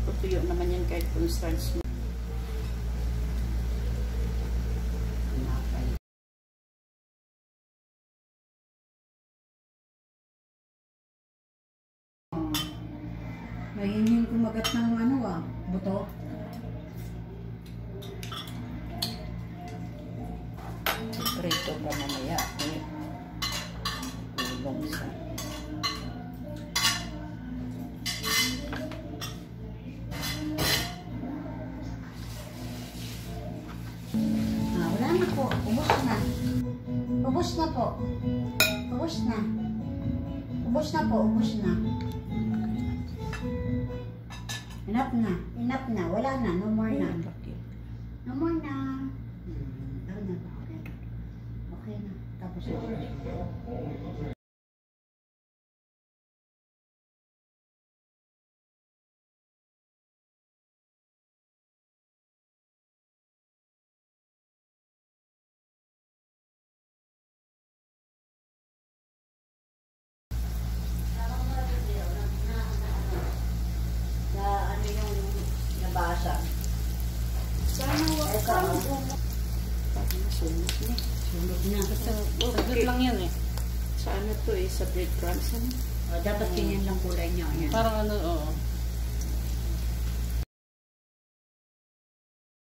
Tutuyo naman yan kahit kung starts mo. Ngayon yung kumagat ng buto. Prito pa mamaya. Ulong sa. Wala na po. Ubus na. Ubus na po. Ubus na. Ubus na po. Ubus na. Enough na. Enough na. Wala na. No more na. No more na. Okay. Okay na. Tapos na. Basa. Sana sunog na. Sunog na. Saglit lang yan eh. Sa ano to eh, sa breadcrumbs. Dapat ganyan lang kulay niya. Parang ano, oo.